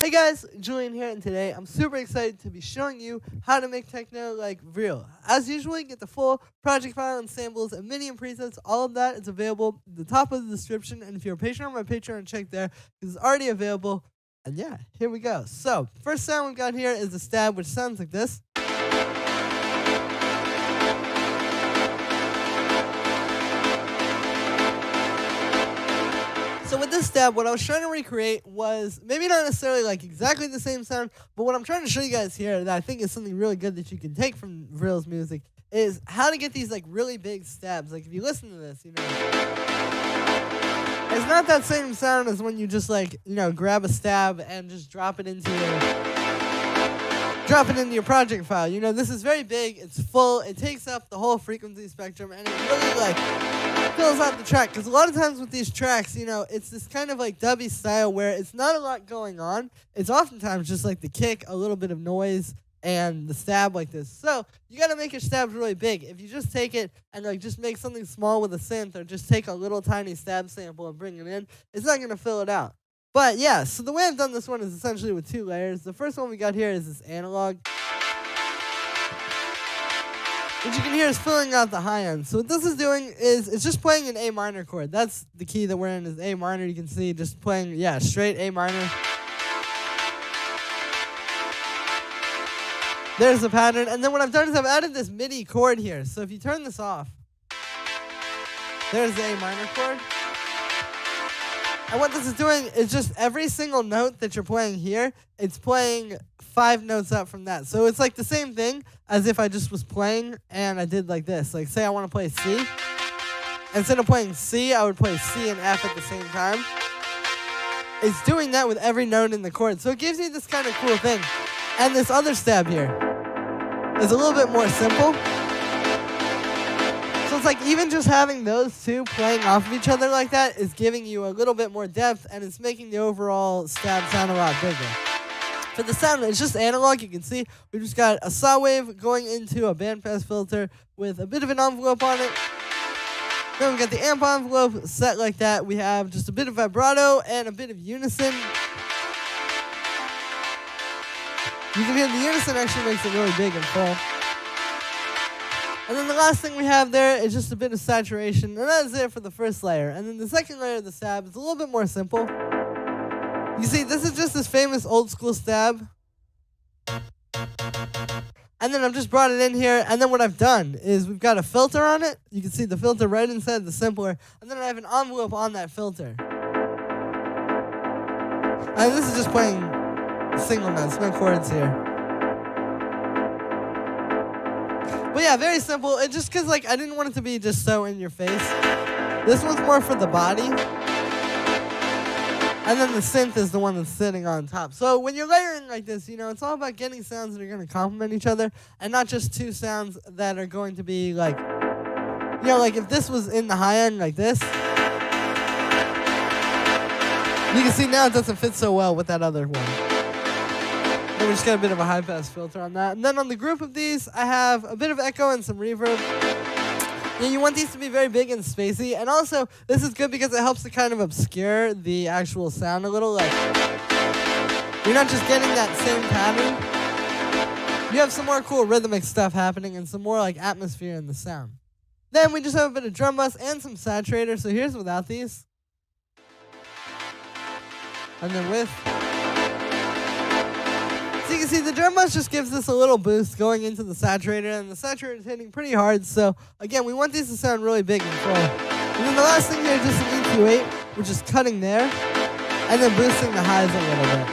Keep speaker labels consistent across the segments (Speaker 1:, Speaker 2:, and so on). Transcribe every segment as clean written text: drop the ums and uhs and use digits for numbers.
Speaker 1: Hey guys, Julian here, and today I'm super excited to be showing you how to make techno like Vril. As usual, you get the full project file and samples and mini and presets. All of that is available at the top of the description, and if you're a patron on my Patreon, check there because it's already available. And yeah, here we go. So, first sound we've got here is a stab, which sounds like this. So with this stab, what I was trying to recreate was maybe not necessarily like exactly the same sound, but what I'm trying to show you guys here that I think is something really good that you can take from Vril's music is how to get these like really big stabs. Like if you listen to this, you know, it's not that same sound as when you just like, you know, grab a stab and just drop it into your project file. You know, this is very big, it's full, it takes up the whole frequency spectrum, and it really like fills out the track, because a lot of times with these tracks, you know, it's this kind of like dubby style where it's not a lot going on. It's oftentimes just like the kick, a little bit of noise, and the stab like this. So you got to make your stabs really big. If you just take it and like just make something small with a synth, or just take a little tiny stab sample and bring it in, it's not going to fill it out. But yeah, so the way I've done this one is essentially with two layers. The first one we got here is this analog, which you can hear is filling out the high end. So what this is doing is it's just playing an A minor chord. That's the key that we're in, is A minor. You can see just playing, yeah, straight A minor. There's the pattern. And then what I've done is I've added this MIDI chord here. So if you turn this off, there's the A minor chord. And what this is doing is just every single note that you're playing here, it's playing 5 notes up from that. So it's like the same thing as if I just was playing and I did like this. Like say I want to play C. Instead of playing C, I would play C and F at the same time. It's doing that with every note in the chord. So it gives you this kind of cool thing. And this other stab here is a little bit more simple. So it's like even just having those two playing off of each other like that is giving you a little bit more depth, and it's making the overall stab sound a lot bigger. For the sound, it's just analog. You can see we just got a saw wave going into a bandpass filter with a bit of an envelope on it. Then we got the amp envelope set like that. We have just a bit of vibrato and a bit of unison. You can hear the unison actually makes it really big and full. And then the last thing we have there is just a bit of saturation, and that's it for the first layer. And then the second layer of the stab is a little bit more simple. You see, this is just this famous old school stab. And then I've just brought it in here, and then what I've done is we've got a filter on it. You can see the filter right inside the simpler, and then I have an envelope on that filter. And this is just playing single notes, no chords here. But yeah, very simple. It just because like I didn't want it to be just so in your face. This one's more for the body. And then the synth is the one that's sitting on top. So when you're layering like this, you know, it's all about getting sounds that are going to complement each other, and not just two sounds that are going to be like, you know, like if this was in the high end like this, you can see now it doesn't fit so well with that other one. And we just got a bit of a high pass filter on that. And then on the group of these, I have a bit of echo and some reverb. Yeah, you want these to be very big and spacey. And also, this is good because it helps to kind of obscure the actual sound a little. Like, you're not just getting that same pattern. You have some more cool rhythmic stuff happening and some more like atmosphere in the sound. Then we just have a bit of drum bus and some saturator. So here's without these. And then with. So you can see the drum bus just gives us a little boost going into the saturator, and the saturator is hitting pretty hard. So again, we want these to sound really big and full. And then the last thing here is just an EQ8, which is cutting there, and then boosting the highs a little bit.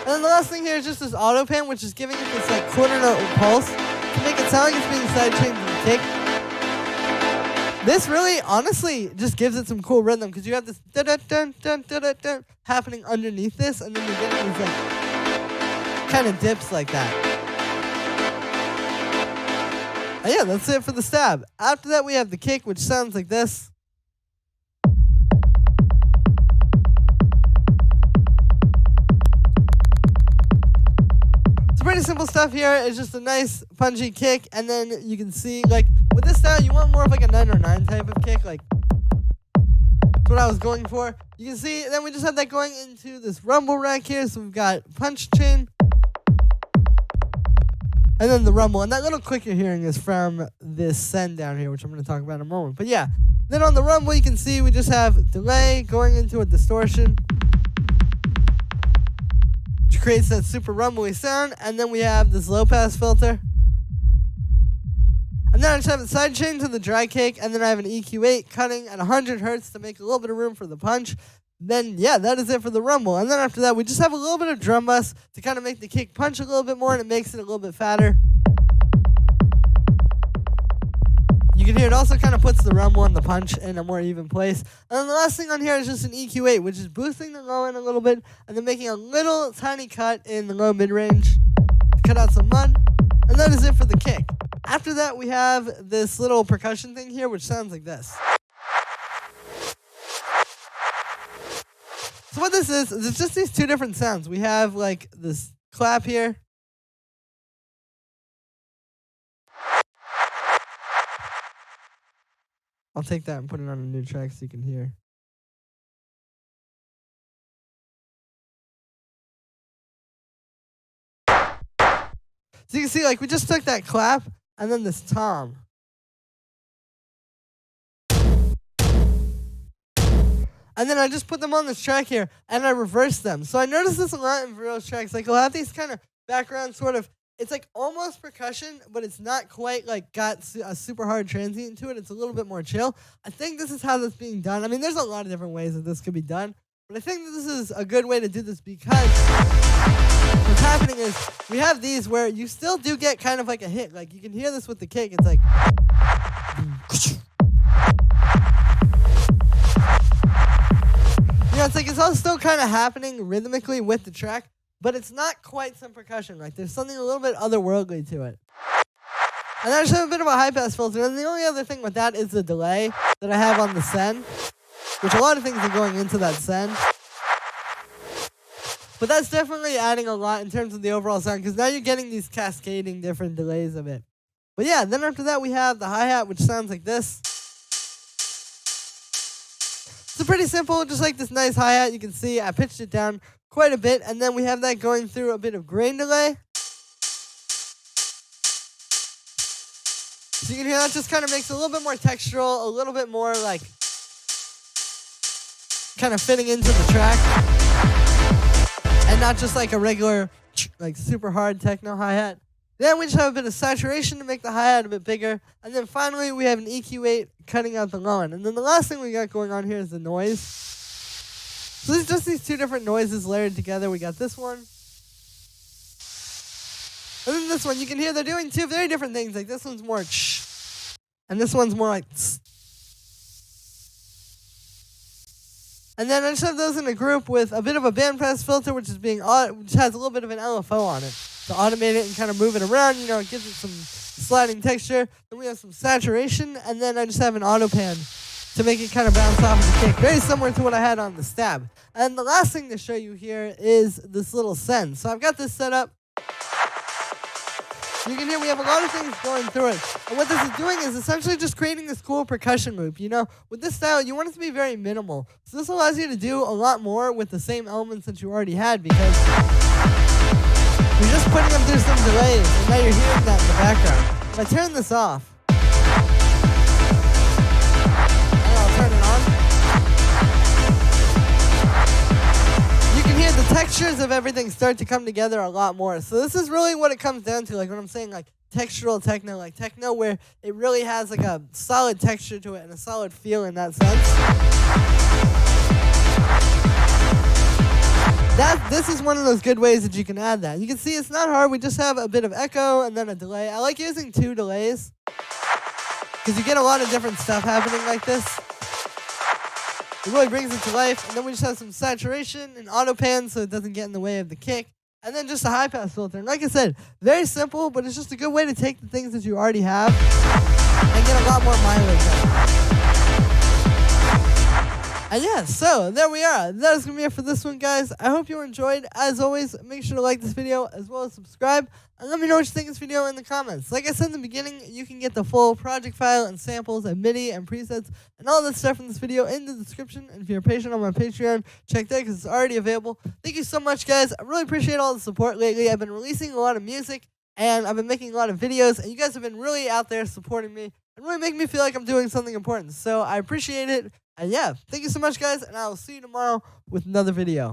Speaker 1: And then the last thing here is just this auto pan, which is giving it this like quarter note pulse to make it sound like it's being sidechained to the kick. This really, honestly, just gives it some cool rhythm, because you have this da-da-dun-dun-da-da-dun happening underneath this, and then you're getting these like kind of dips like that. And yeah, that's it for the stab. After that, we have the kick, which sounds like this. It's pretty simple stuff here. It's just a nice punchy kick, and then you can see like with this style you want more of like a 909 type of kick, like That's what I was going for. You can see, then we just have that going into this rumble rack here. So we've got punch chain. And then the rumble. And that little click you're hearing is from this send down here, which I'm going to talk about in a moment. But yeah, then on the rumble, you can see we just have delay going into a distortion, which creates that super rumbly sound. And then we have this low pass filter. And then I just have a side chain to the dry cake, and then I have an EQ8 cutting at 100 hertz to make a little bit of room for the punch. Then, yeah, that is it for the rumble. And then after that, we just have a little bit of drum bus to kind of make the kick punch a little bit more, and it makes it a little bit fatter. You can hear it also kind of puts the rumble and the punch in a more even place. And then the last thing on here is just an EQ8, which is boosting the low end a little bit, and then making a little tiny cut in the low mid-range to cut out some mud. And that is it for the kick. After that, we have this little percussion thing here, which sounds like this. So what this is it's just these two different sounds. We have like this clap here. I'll take that and put it on a new track so you can hear. So you can see, like, we just took that clap and then this tom. And then I just put them on this track here and I reversed them. So I noticed this a lot in Vril's tracks. Like, he'll have these kind of background sort of, it's like almost percussion, but it's not quite like got a super hard transient to it. It's a little bit more chill. I think this is how that's being done. I mean, there's a lot of different ways that this could be done, but I think that this is a good way to do this because what's happening is we have these where you still do get kind of like a hit. Like, you can hear this with the kick. It's like, you know, it's like it's all still kind of happening rhythmically with the track, but it's not quite some percussion. Like, there's something a little bit otherworldly to it. And I just have a bit of a high pass filter. And the only other thing with that is the delay that I have on the send, which a lot of things are going into that send. But that's definitely adding a lot in terms of the overall sound, because now you're getting these cascading different delays of it. But yeah, then after that we have the hi-hat, which sounds like this. It's pretty simple, just like this nice hi-hat. You can see I pitched it down quite a bit, and then we have that going through a bit of grain delay. So you can hear that just kind of makes it a little bit more textural, a little bit more like kind of fitting into the track. And not just like a regular, like super hard techno hi-hat. Then we just have a bit of saturation to make the hi-hat a bit bigger. And then finally we have an EQ8 cutting out the low end. And then the last thing we got going on here is the noise. So there's just these two different noises layered together. We got this one. And then this one. You can hear they're doing two very different things. Like, this one's more ch, and this one's more like tss. And then I just have those in a group with a bit of a bandpass filter, which has a little bit of an LFO on it to automate it and kind of move it around. You know, it gives it some sliding texture. Then we have some saturation, and then I just have an auto pan to make it kind of bounce off of the kick, very similar to what I had on the stab. And the last thing to show you here is this little send. So I've got this set up. You can hear we have a lot of things going through it. And what this is doing is essentially just creating this cool percussion loop. You know, with this style, you want it to be very minimal. So this allows you to do a lot more with the same elements that you already had, because you're just putting them through some delays, and now you're hearing that in the background. If I turn this off, and I'll turn it on, you can hear the textures of everything start to come together a lot more. So this is really what it comes down to, like when I'm saying like textural techno, like techno where it really has like a solid texture to it and a solid feel in that sense. This is one of those good ways that you can add that. You can see it's not hard. We just have a bit of echo and then a delay. I like using 2 delays because you get a lot of different stuff happening like this. It really brings it to life. And then we just have some saturation and auto pan so it doesn't get in the way of the kick. And then just a high pass filter. And like I said, very simple, but it's just a good way to take the things that you already have and get a lot more mileage out of it. And yeah, so there we are. That is going to be it for this one, guys. I hope you enjoyed. As always, make sure to like this video as well as subscribe. And let me know what you think of this video in the comments. Like I said in the beginning, you can get the full project file and samples and MIDI and presets and all that stuff from this video in the description. And if you're patient on my Patreon, check that because it's already available. Thank you so much, guys. I really appreciate all the support lately. I've been releasing a lot of music and I've been making a lot of videos. And you guys have been really out there supporting me and really making me feel like I'm doing something important. So I appreciate it. And yeah, thank you so much, guys. And I will see you tomorrow with another video.